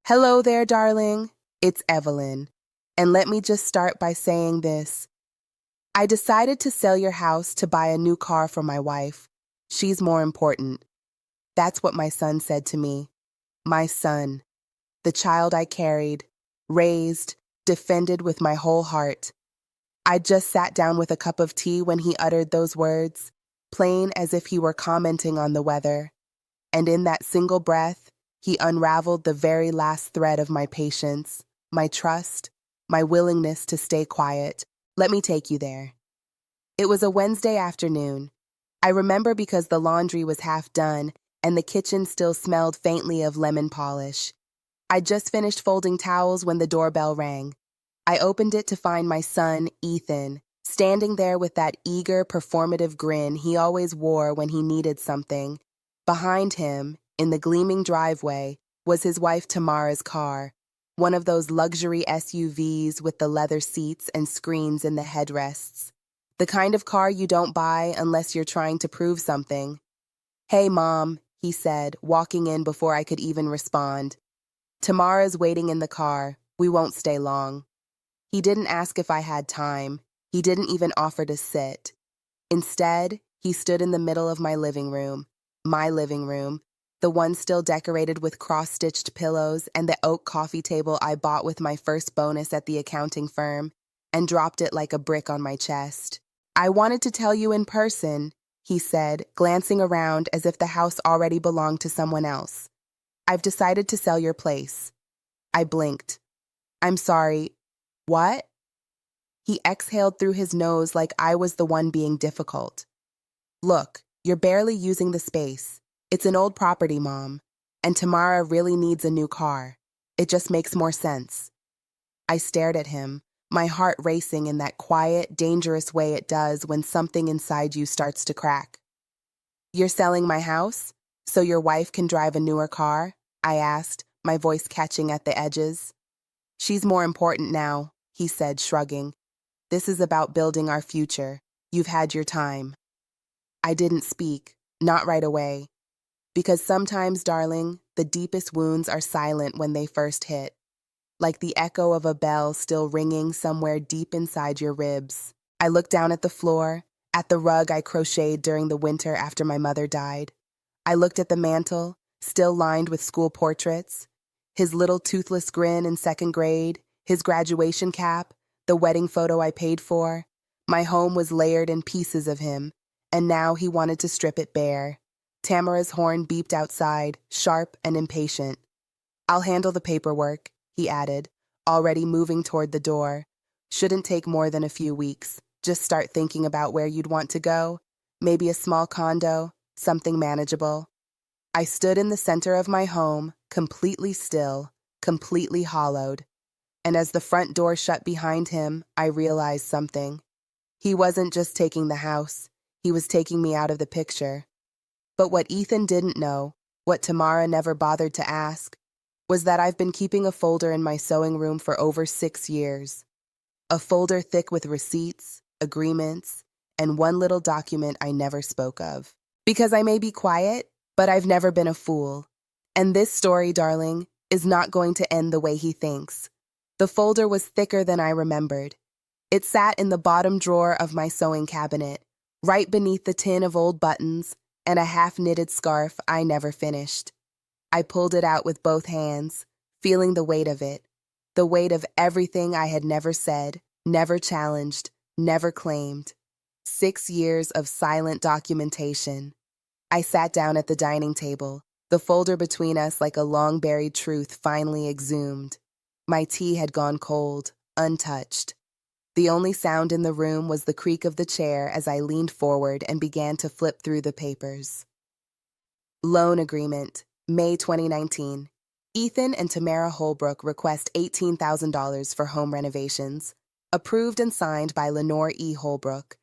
Hello there, darling. It's Evelyn. And let me just start by saying this. I decided to sell your house to buy a new car for my wife. She's more important. That's what my son said to me. My son. The child I carried, raised, defended with my whole heart. I just sat down with a cup of tea when he uttered those words, plain as if he were commenting on the weather. And in that single breath, he unraveled the very last thread of my patience, my trust, my willingness to stay quiet. Let me take you there. It was a Wednesday afternoon. I remember because the laundry was half done and the kitchen still smelled faintly of lemon polish. I'd just finished folding towels when the doorbell rang. I opened it to find my son, Ethan, standing there with that eager, performative grin he always wore when he needed something. Behind him, in the gleaming driveway, was his wife Tamara's car, one of those luxury SUVs with the leather seats and screens in the headrests. The kind of car you don't buy unless you're trying to prove something. "Hey, Mom," he said, walking in before I could even respond. "Tamara's waiting in the car. We won't stay long." He didn't ask if I had time. He didn't even offer to sit. Instead, he stood in the middle of my living room, the one still decorated with cross-stitched pillows and the oak coffee table I bought with my first bonus at the accounting firm, and dropped it like a brick on my chest. "I wanted to tell you in person," he said, glancing around as if the house already belonged to someone else. "I've decided to sell your place." I blinked. "I'm sorry. What?" He exhaled through his nose like I was the one being difficult. "Look, you're barely using the space. It's an old property, Mom, and Tamara really needs a new car. It just makes more sense." I stared at him, my heart racing in that quiet, dangerous way it does when something inside you starts to crack. "You're selling my house, so your wife can drive a newer car?" I asked, my voice catching at the edges. "She's more important now," he said, shrugging. "This is about building our future. You've had your time." I didn't speak, not right away. Because sometimes, darling, the deepest wounds are silent when they first hit, like the echo of a bell still ringing somewhere deep inside your ribs. I looked down at the floor, at the rug I crocheted during the winter after my mother died. I looked at the mantel, still lined with school portraits, his little toothless grin in second grade, his graduation cap, the wedding photo I paid for. My home was layered in pieces of him, and now he wanted to strip it bare. Tamara's horn beeped outside, sharp and impatient. "I'll handle the paperwork," he added, already moving toward the door. "Shouldn't take more than a few weeks. Just start thinking about where you'd want to go. Maybe a small condo, something manageable." I stood in the center of my home, completely still, completely hollowed. And as the front door shut behind him, I realized something. He wasn't just taking the house. He was taking me out of the picture. But what Ethan didn't know, what Tamara never bothered to ask, was that I've been keeping a folder in my sewing room for over 6 years. A folder thick with receipts, agreements, and one little document I never spoke of. Because I may be quiet, but I've never been a fool. And this story, darling, is not going to end the way he thinks. The folder was thicker than I remembered. It sat in the bottom drawer of my sewing cabinet, right beneath the tin of old buttons and a half-knitted scarf I never finished. I pulled it out with both hands, feeling the weight of it, the weight of everything I had never said, never challenged, never claimed. 6 years of silent documentation. I sat down at the dining table, the folder between us like a long-buried truth finally exhumed. My tea had gone cold, untouched. The only sound in the room was the creak of the chair as I leaned forward and began to flip through the papers. Loan agreement, May 2019. Ethan and Tamara Holbrook request $18,000 for home renovations. Approved and signed by Lenore E. Holbrook.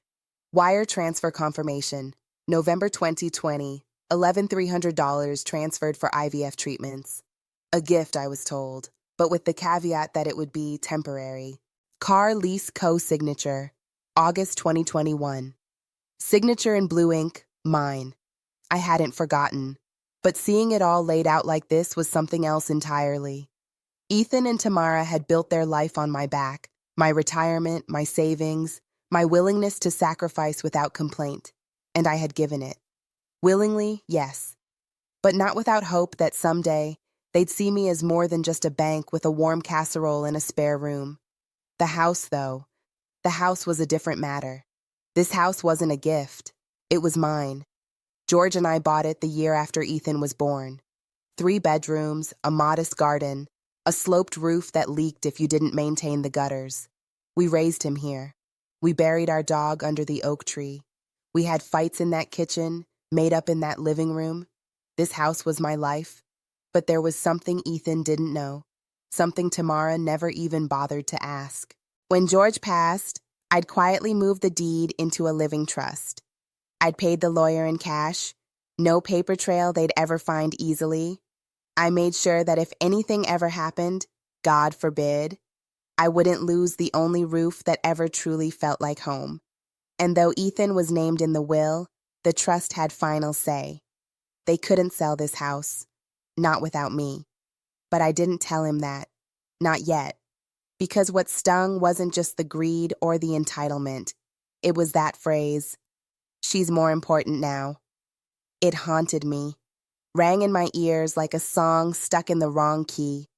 Wire transfer confirmation, November 2020, $11,300 transferred for IVF treatments. A gift, I was told, but with the caveat that it would be temporary. Car lease co-signature, August 2021. Signature in blue ink, mine. I hadn't forgotten, but seeing it all laid out like this was something else entirely. Ethan and Tamara had built their life on my back, my retirement, my savings, my willingness to sacrifice without complaint, and I had given it. Willingly, yes, but not without hope that someday they'd see me as more than just a bank with a warm casserole and a spare room. The house, though, the house was a different matter. This house wasn't a gift. It was mine. George and I bought it the year after Ethan was born. 3 bedrooms, a modest garden, a sloped roof that leaked if you didn't maintain the gutters. We raised him here. We buried our dog under the oak tree. We had fights in that kitchen, made up in that living room. This house was my life. But there was something Ethan didn't know, something Tamara never even bothered to ask. When George passed, I'd quietly moved the deed into a living trust. I'd paid the lawyer in cash, no paper trail they'd ever find easily. I made sure that if anything ever happened, God forbid, I wouldn't lose the only roof that ever truly felt like home. And though Ethan was named in the will, the trust had final say. They couldn't sell this house, not without me. But I didn't tell him that, not yet, because what stung wasn't just the greed or the entitlement. It was that phrase, "She's more important now." It haunted me, rang in my ears like a song stuck in the wrong key.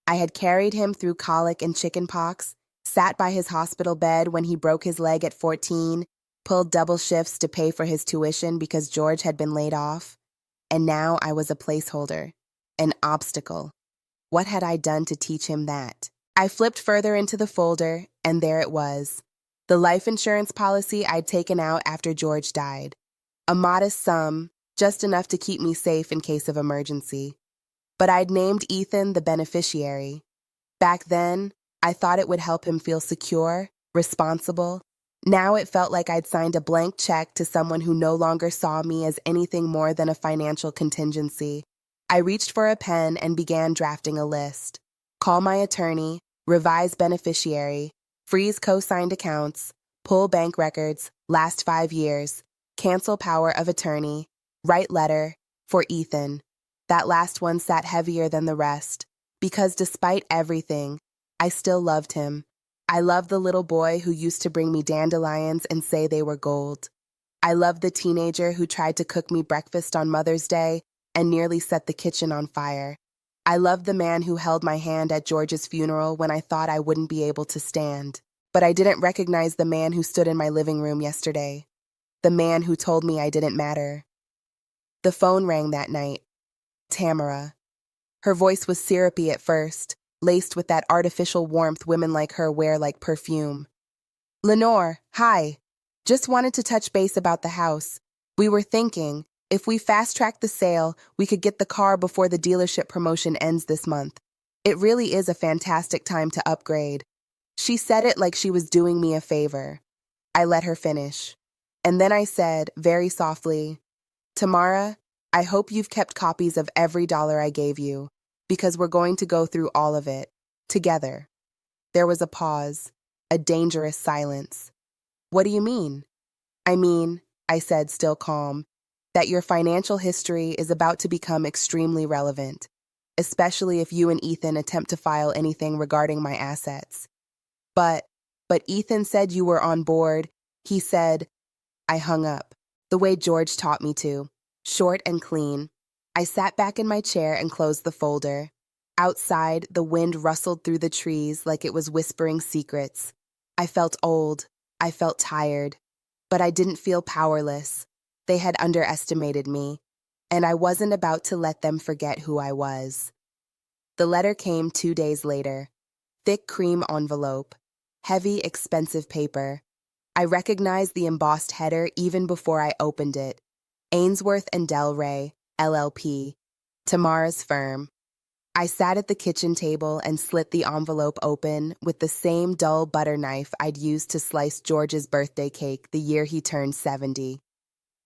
I had carried him through colic and chickenpox, sat by his hospital bed when he broke his leg at 14, pulled double shifts to pay for his tuition because George had been laid off. And now I was a placeholder, an obstacle. What had I done to teach him that? I flipped further into the folder, and there it was. The life insurance policy I'd taken out after George died. A modest sum, just enough to keep me safe in case of emergency. But I'd named Ethan the beneficiary. Back then, I thought it would help him feel secure, responsible. Now it felt like I'd signed a blank check to someone who no longer saw me as anything more than a financial contingency. I reached for a pen and began drafting a list. Call my attorney, revise beneficiary, freeze co-signed accounts, pull bank records, last 5 years, cancel power of attorney, write letter, for Ethan. That last one sat heavier than the rest, because despite everything, I still loved him. I loved the little boy who used to bring me dandelions and say they were gold. I loved the teenager who tried to cook me breakfast on Mother's Day and nearly set the kitchen on fire. I loved the man who held my hand at George's funeral when I thought I wouldn't be able to stand. But I didn't recognize the man who stood in my living room yesterday. The man who told me I didn't matter. The phone rang that night. Tamara. Her voice was syrupy at first, laced with that artificial warmth women like her wear like perfume. "Lenore, hi. Just wanted to touch base about the house. We were thinking, if we fast-track the sale, we could get the car before the dealership promotion ends this month. It really is a fantastic time to upgrade." She said it like she was doing me a favor. I let her finish. And then I said, very softly, "Tamara, I hope you've kept copies of every dollar I gave you, because we're going to go through all of it, together." There was a pause, a dangerous silence. "What do you mean?" "I mean," I said, still calm, "that your financial history is about to become extremely relevant, especially if you and Ethan attempt to file anything regarding my assets." But Ethan said you were on board. He said, I hung up, the way George taught me to, short and clean. I sat back in my chair and closed the folder. Outside, the wind rustled through the trees like it was whispering secrets. I felt old. I felt tired. But I didn't feel powerless. They had underestimated me, and I wasn't about to let them forget who I was. The letter came 2 days later. Thick cream envelope. Heavy, expensive paper. I recognized the embossed header even before I opened it. Ainsworth and Del Rey, LLP. Tamara's firm. I sat at the kitchen table and slit the envelope open with the same dull butter knife I'd used to slice George's birthday cake the year he turned 70.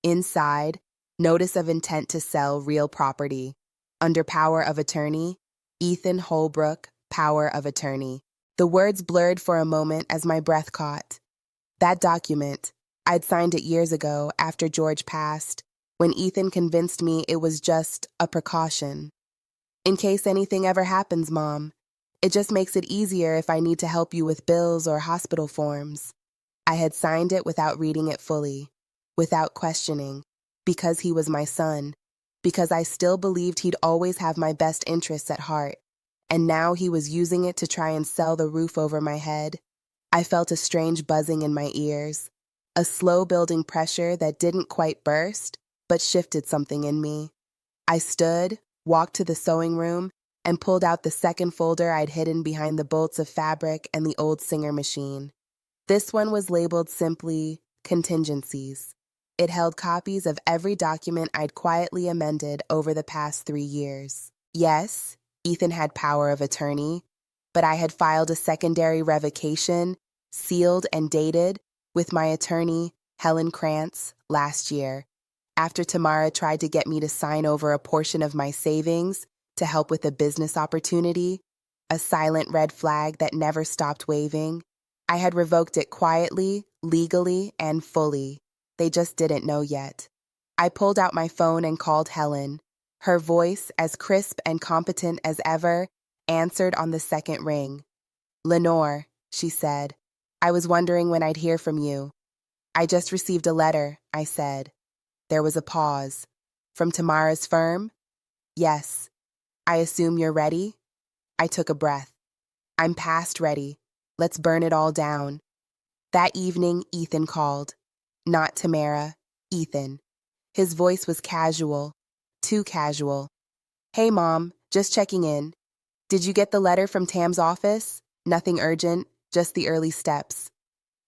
Inside, notice of intent to sell real property. Under power of attorney, Ethan Holbrook, power of attorney. The words blurred for a moment as my breath caught. That document, I'd signed it years ago after George passed, when Ethan convinced me it was just a precaution. In case anything ever happens, Mom. It just makes it easier if I need to help you with bills or hospital forms. I had signed it without reading it fully, without questioning, because he was my son, because I still believed he'd always have my best interests at heart. And now he was using it to try and sell the roof over my head. I felt a strange buzzing in my ears, a slow building pressure that didn't quite burst, but shifted something in me. I stood, walked to the sewing room, and pulled out the second folder I'd hidden behind the bolts of fabric and the old Singer machine. This one was labeled simply Contingencies. It held copies of every document I'd quietly amended over the past 3 years. Yes, Ethan had power of attorney, but I had filed a secondary revocation, sealed and dated, with my attorney, Helen Krantz, last year, after Tamara tried to get me to sign over a portion of my savings to help with a business opportunity, a silent red flag that never stopped waving. I had revoked it quietly, legally, and fully. They just didn't know yet. I pulled out my phone and called Helen. Her voice, as crisp and competent as ever, answered on the second ring. "Lenore," she said, "I was wondering when I'd hear from you." "I just received a letter," I said. There was a pause. "From Tamara's firm?" "Yes." "I assume you're ready?" I took a breath. "I'm past ready. Let's burn it all down." That evening, Ethan called. Not Tamara, Ethan. His voice was casual, too casual. "Hey, Mom, just checking in. Did you get the letter from Tam's office? Nothing urgent, just the early steps."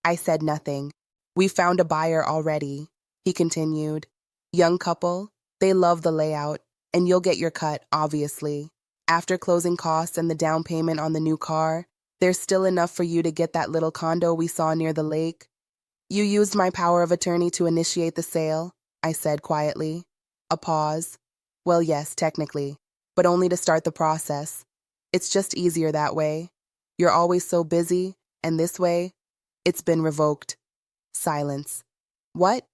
I said nothing. "We found a buyer already," he continued. "Young couple. They love the layout, and you'll get your cut, obviously. After closing costs and the down payment on the new car, there's still enough for you to get that little condo we saw near the lake." "You used my power of attorney to initiate the sale," I said quietly. A pause. "Well, yes, technically, but only to start the process. It's just easier that way. You're always so busy, and this way, it's been revoked." Silence. "What?"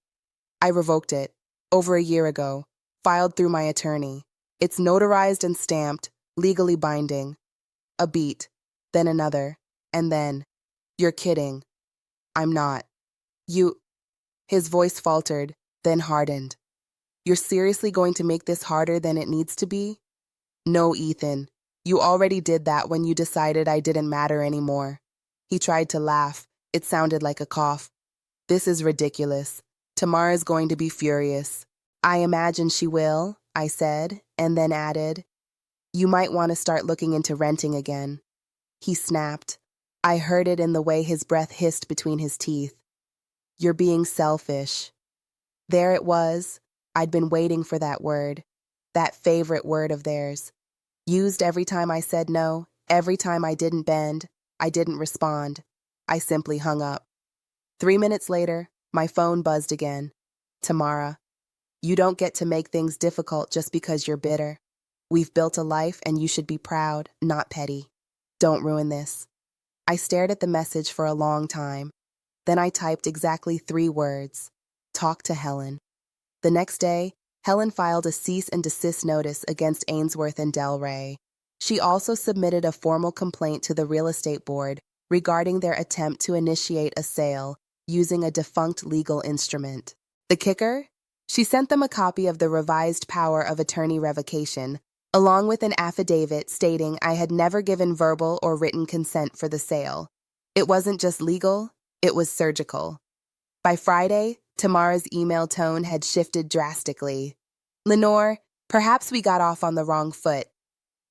"I revoked it. Over a year ago. Filed through my attorney. It's notarized and stamped, legally binding." A beat. Then another. And then, "You're kidding." "I'm not." "You..." His voice faltered, then hardened. "You're seriously going to make this harder than it needs to be?" "No, Ethan. You already did that when you decided I didn't matter anymore." He tried to laugh. It sounded like a cough. "This is ridiculous. Tamara's going to be furious." "I imagine she will," I said, and then added, "You might want to start looking into renting again." He snapped. I heard it in the way his breath hissed between his teeth. "You're being selfish." There it was. I'd been waiting for that word, that favorite word of theirs. Used every time I said no, every time I didn't bend, I didn't respond. I simply hung up. 3 minutes later, my phone buzzed again. "Tamara, you don't get to make things difficult just because you're bitter. We've built a life and you should be proud, not petty. Don't ruin this." I stared at the message for a long time. Then I typed exactly 3 words. "Talk to Helen." The next day, Helen filed a cease and desist notice against Ainsworth and Del Rey. She also submitted a formal complaint to the real estate board regarding their attempt to initiate a sale using a defunct legal instrument. The kicker? She sent them a copy of the revised power of attorney revocation, along with an affidavit stating I had never given verbal or written consent for the sale. It wasn't just legal, it was surgical. By Friday, Tamara's email tone had shifted drastically. "Lenore, perhaps we got off on the wrong foot.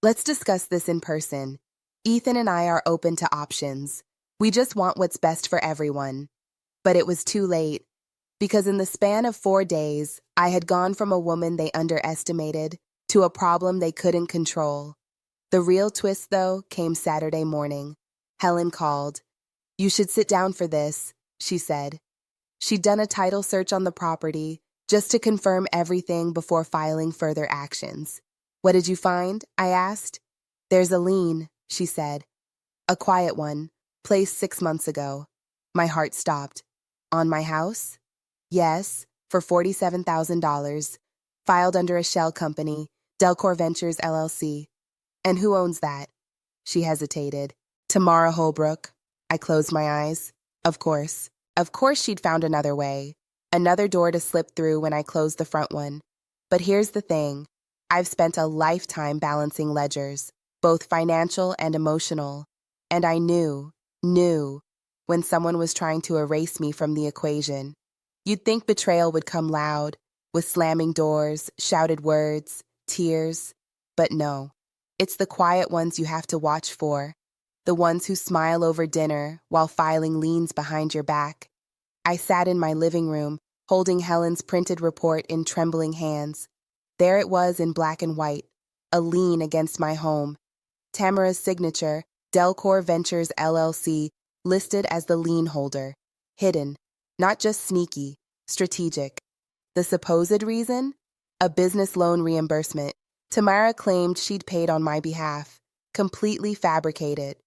Let's discuss this in person. Ethan and I are open to options. We just want what's best for everyone." But it was too late, because in the span of 4 days, I had gone from a woman they underestimated to a problem they couldn't control. The real twist, though, came Saturday morning. Helen called. "You should sit down for this," she said. She'd done a title search on the property, just to confirm everything before filing further actions. "What did you find?" I asked. "There's a lien," she said. "A quiet one, placed 6 months ago." My heart stopped. "On my house?" "Yes, for $47,000. Filed under a shell company, Delcor Ventures LLC." "And who owns that?" She hesitated. Tamara Holbrook. I closed my eyes. Of course. Of course she'd found another way. Another door to slip through when I closed the front one. But here's the thing. I've spent a lifetime balancing ledgers, both financial and emotional. And I knew when someone was trying to erase me from the equation. You'd think betrayal would come loud, with slamming doors, shouted words, tears. But no. It's the quiet ones you have to watch for. The ones who smile over dinner while filing liens behind your back. I sat in my living room, holding Helen's printed report in trembling hands. There it was in black and white, a lien against my home. Tamara's signature, Delcor Ventures LLC, listed as the lien holder. Hidden, not just sneaky, strategic. The supposed reason? A business loan reimbursement. Tamara claimed she'd paid on my behalf. Completely fabricated.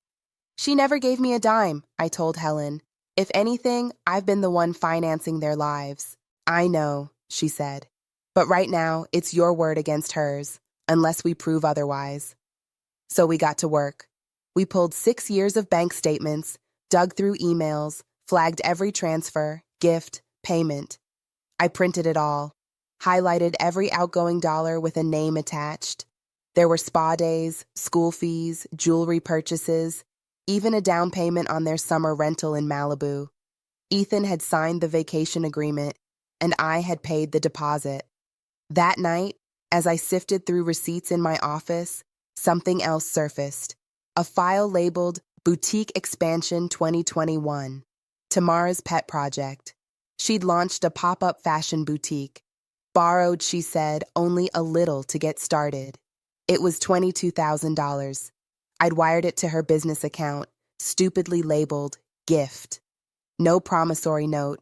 She never gave me a dime, I told Helen. If anything, I've been the one financing their lives. I know, she said. But right now, it's your word against hers, unless we prove otherwise. So we got to work. We pulled 6 years of bank statements, dug through emails, flagged every transfer, gift, payment. I printed it all, highlighted every outgoing dollar with a name attached. There were spa days, school fees, jewelry purchases, even a down payment on their summer rental in Malibu. Ethan had signed the vacation agreement, and I had paid the deposit. That night, as I sifted through receipts in my office, something else surfaced. A file labeled Boutique Expansion 2021, Tamara's pet project. She'd launched a pop-up fashion boutique. Borrowed, she said, only a little to get started. It was $22,000. I'd wired it to her business account, stupidly labeled gift. No promissory note,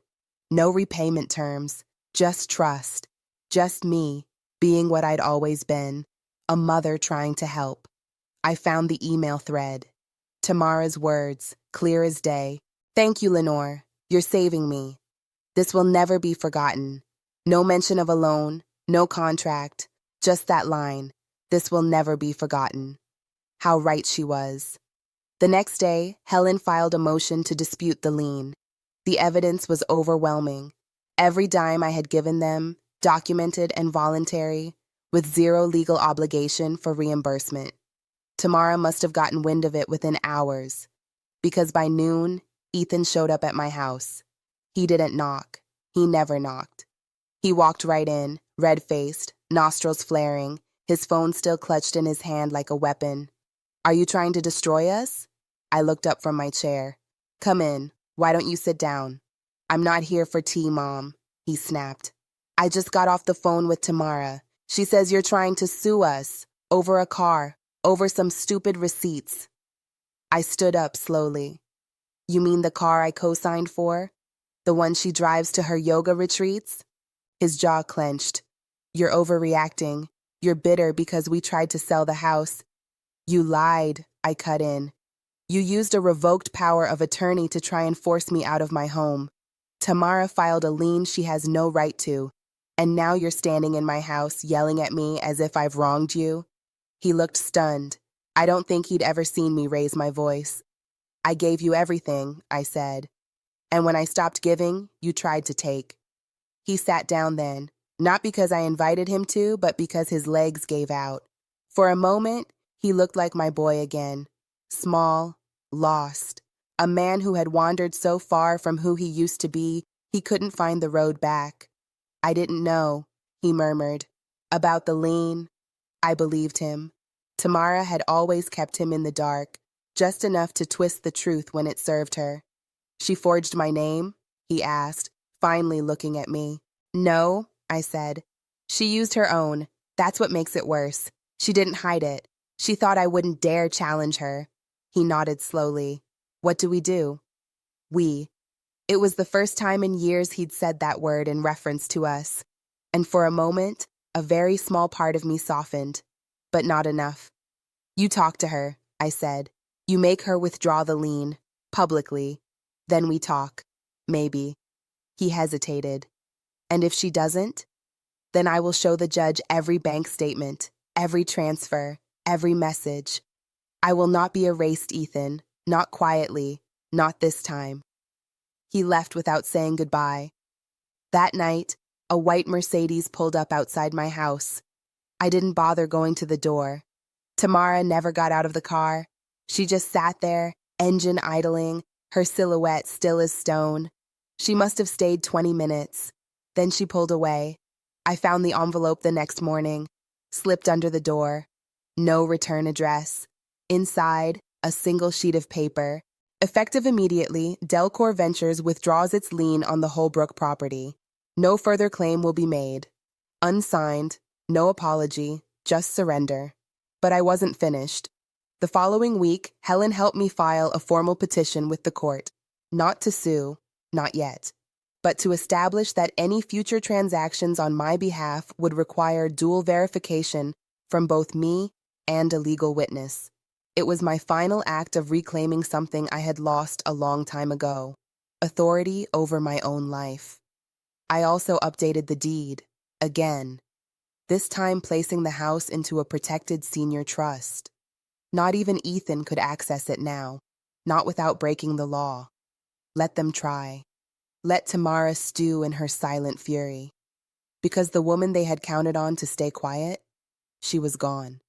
no repayment terms, just trust, just me, being what I'd always been, a mother trying to help. I found the email thread. Tamara's words, clear as day. Thank you, Lenore. You're saving me. This will never be forgotten. No mention of a loan, no contract, just that line. This will never be forgotten. How right she was. The next day, Helen filed a motion to dispute the lien. The evidence was overwhelming. Every dime I had given them, documented and voluntary, with zero legal obligation for reimbursement. Tamara must have gotten wind of it within hours, because by noon, Ethan showed up at my house. He didn't knock. He never knocked. He walked right in, red-faced, nostrils flaring, his phone still clutched in his hand like a weapon. Are you trying to destroy us? I looked up from my chair. Come in. Why don't you sit down? I'm not here for tea, Mom, he snapped. I just got off the phone with Tamara. She says you're trying to sue us over a car, over some stupid receipts. I stood up slowly. You mean the car I co-signed for? The one she drives to her yoga retreats? His jaw clenched. You're overreacting. You're bitter because we tried to sell the house. You lied, I cut in. You used a revoked power of attorney to try and force me out of my home. Tamara filed a lien she has no right to, and now you're standing in my house yelling at me as if I've wronged you. He looked stunned. I don't think he'd ever seen me raise my voice. I gave you everything, I said. And when I stopped giving, you tried to take. He sat down then, not because I invited him to, but because his legs gave out. For a moment, he looked like my boy again. Small, lost. A man who had wandered so far from who he used to be, he couldn't find the road back. I didn't know, he murmured. About the lien. I believed him. Tamara had always kept him in the dark, just enough to twist the truth when it served her. She forged my name? He asked, finally looking at me. No, I said. She used her own. That's what makes it worse. She didn't hide it. She thought I wouldn't dare challenge her. He nodded slowly. What do we do? We. It was the first time in years he'd said that word in reference to us. And for a moment, a very small part of me softened. But not enough. You talk to her, I said. You make her withdraw the lien, publicly. Then we talk. Maybe. He hesitated. And if she doesn't? Then I will show the judge every bank statement, every transfer, every message. I will not be erased, Ethan. Not quietly. Not this time. He left without saying goodbye. That night, a white Mercedes pulled up outside my house. I didn't bother going to the door. Tamara never got out of the car. She just sat there, engine idling, her silhouette still as stone. She must have stayed 20 minutes. Then she pulled away. I found the envelope the next morning, slipped under the door. No return address. Inside, a single sheet of paper. Effective immediately, Delcor Ventures withdraws its lien on the Holbrook property. No further claim will be made. Unsigned, no apology, just surrender. But I wasn't finished. The following week, Helen helped me file a formal petition with the court. Not to sue, not yet, but to establish that any future transactions on my behalf would require dual verification from both me and a legal witness. It was my final act of reclaiming something I had lost a long time ago, authority over my own life. I also updated the deed, again, this time placing the house into a protected senior trust. Not even Ethan could access it now, not without breaking the law. Let them try. Let Tamara stew in her silent fury. Because the woman they had counted on to stay quiet, she was gone.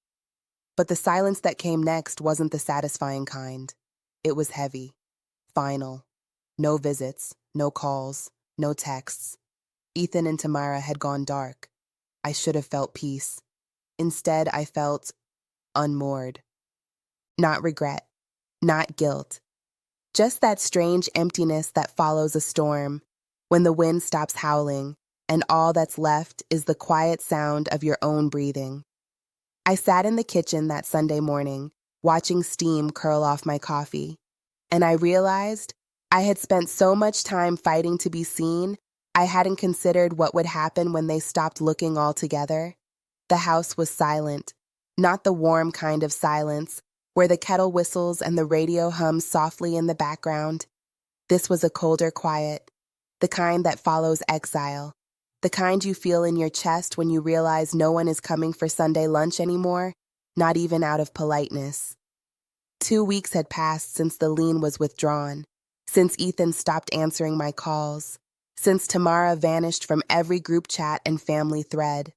But the silence that came next wasn't the satisfying kind. It was heavy, final. No visits, no calls, no texts. Ethan and Tamara had gone dark. I should have felt peace. Instead, I felt unmoored. Not regret, not guilt. Just that strange emptiness that follows a storm, when the wind stops howling, and all that's left is the quiet sound of your own breathing. I sat in the kitchen that Sunday morning, watching steam curl off my coffee, and I realized I had spent so much time fighting to be seen, I hadn't considered what would happen when they stopped looking altogether. The house was silent, not the warm kind of silence, where the kettle whistles and the radio hums softly in the background. This was a colder quiet, the kind that follows exile. The kind you feel in your chest when you realize no one is coming for Sunday lunch anymore, not even out of politeness. 2 weeks had passed since the lien was withdrawn, since Ethan stopped answering my calls, since Tamara vanished from every group chat and family thread.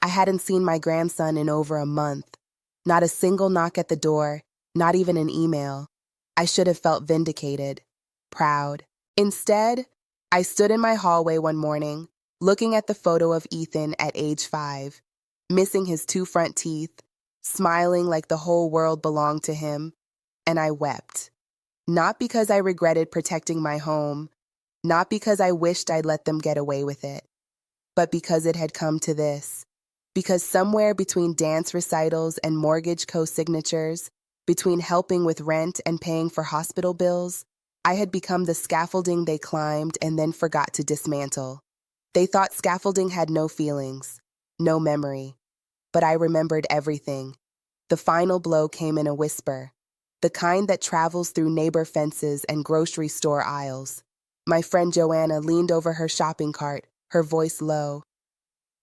I hadn't seen my grandson in over a month. Not a single knock at the door, not even an email. I should have felt vindicated, proud. Instead, I stood in my hallway one morning, looking at the photo of Ethan at age 5, missing his 2 front teeth, smiling like the whole world belonged to him, and I wept. Not because I regretted protecting my home, not because I wished I'd let them get away with it, but because it had come to this. Because somewhere between dance recitals and mortgage co-signatures, between helping with rent and paying for hospital bills, I had become the scaffolding they climbed and then forgot to dismantle. They thought scaffolding had no feelings, no memory. But I remembered everything. The final blow came in a whisper, the kind that travels through neighbor fences and grocery store aisles. My friend Joanna leaned over her shopping cart, her voice low.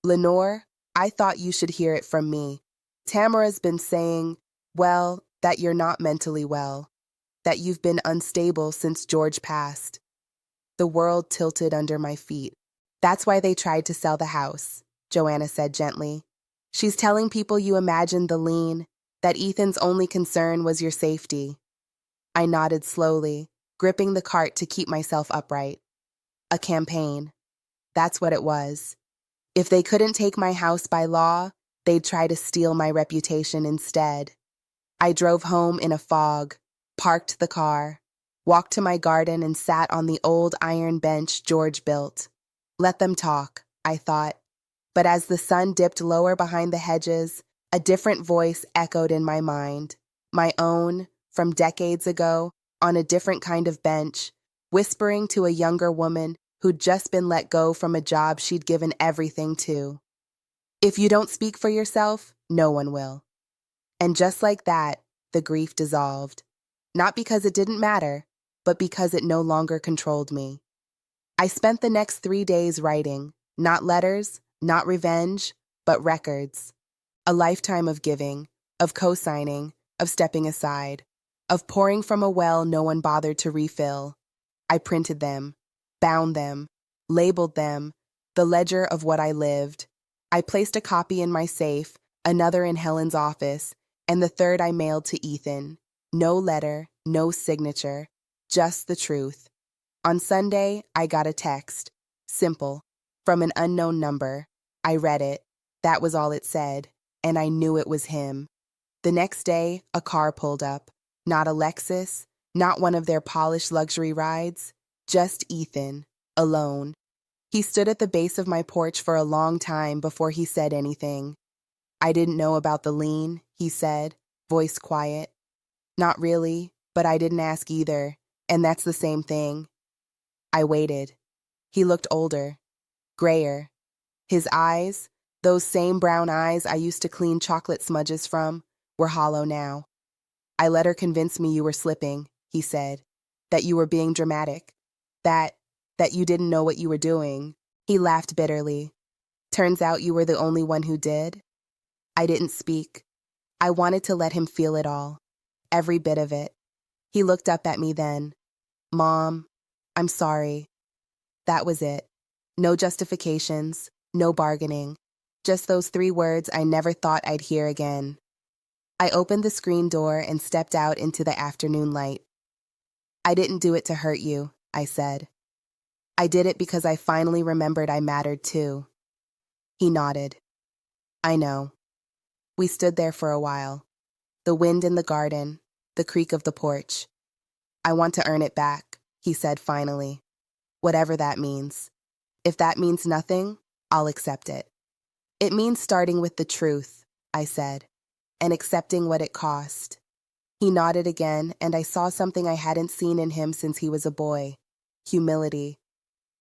"Lenore, I thought you should hear it from me. Tamara's been saying, well, that you're not mentally well, that you've been unstable since George passed." The world tilted under my feet. "That's why they tried to sell the house," Joanna said gently. "She's telling people you imagined the lien, that Ethan's only concern was your safety." I nodded slowly, gripping the cart to keep myself upright. A campaign. That's what it was. If they couldn't take my house by law, they'd try to steal my reputation instead. I drove home in a fog, parked the car, walked to my garden and sat on the old iron bench George built. Let them talk, I thought. But as the sun dipped lower behind the hedges, a different voice echoed in my mind. My own, from decades ago, on a different kind of bench, whispering to a younger woman who'd just been let go from a job she'd given everything to. If you don't speak for yourself, no one will. And just like that, the grief dissolved. Not because it didn't matter, but because it no longer controlled me. I spent the next 3 days writing, not letters, not revenge, but records. A lifetime of giving, of co-signing, of stepping aside, of pouring from a well no one bothered to refill. I printed them, bound them, labeled them, the ledger of what I lived. I placed a copy in my safe, another in Helen's office, and the third I mailed to Ethan. No letter, no signature, just the truth. On Sunday, I got a text. Simple. From an unknown number. I read it. That was all it said, and I knew it was him. The next day, a car pulled up. Not a Lexus, not one of their polished luxury rides, just Ethan, alone. He stood at the base of my porch for a long time before he said anything. I didn't know about the lien, he said, voice quiet. Not really, but I didn't ask either, and that's the same thing. I waited. He looked older, grayer. His eyes, those same brown eyes I used to clean chocolate smudges from, were hollow now. I let her convince me you were slipping, he said, that you were being dramatic, that you didn't know what you were doing. He laughed bitterly. Turns out you were the only one who did. I didn't speak. I wanted to let him feel it all, every bit of it. He looked up at me then. Mom, I'm sorry. That was it. No justifications, no bargaining. Just those 3 words I never thought I'd hear again. I opened the screen door and stepped out into the afternoon light. I didn't do it to hurt you, I said. I did it because I finally remembered I mattered too. He nodded. I know. We stood there for a while. The wind in the garden, the creak of the porch. I want to earn it back, he said finally. Whatever that means. If that means nothing, I'll accept it. It means starting with the truth, I said, and accepting what it cost. He nodded again, and I saw something I hadn't seen in him since he was a boy. Humility.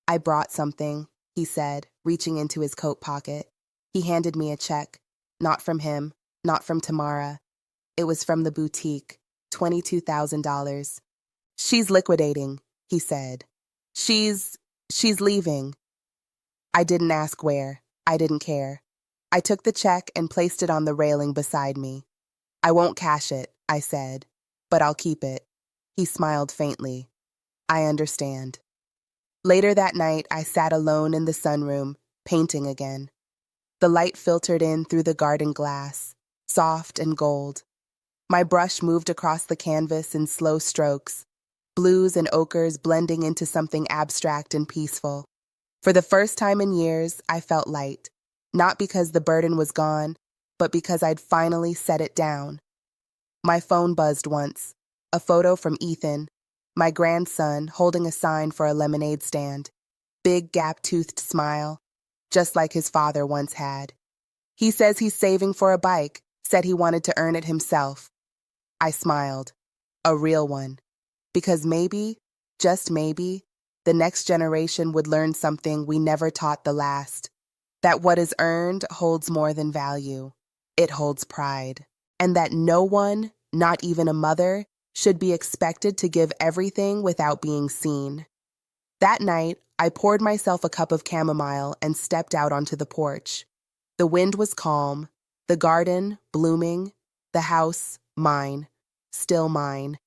I brought something, he said, reaching into his coat pocket. He handed me a check. Not from him, not from Tamara. It was from the boutique, $22,000. She's liquidating, he said. She's leaving. I didn't ask where. I didn't care. I took the check and placed it on the railing beside me. I won't cash it, I said, but I'll keep it. He smiled faintly. I understand. Later that night, I sat alone in the sunroom, painting again. The light filtered in through the garden glass, soft and gold. My brush moved across the canvas in slow strokes, blues and ochres blending into something abstract and peaceful. For the first time in years, I felt light, not because the burden was gone, but because I'd finally set it down. My phone buzzed once, a photo from Ethan, my grandson holding a sign for a lemonade stand, big gap-toothed smile, just like his father once had. He says he's saving for a bike, said he wanted to earn it himself. I smiled, a real one, because maybe, just maybe, the next generation would learn something we never taught the last, that what is earned holds more than value. It holds pride, and that no one, not even a mother, should be expected to give everything without being seen. That night, I poured myself a cup of chamomile and stepped out onto the porch. The wind was calm, the garden blooming, the house mine, still mine.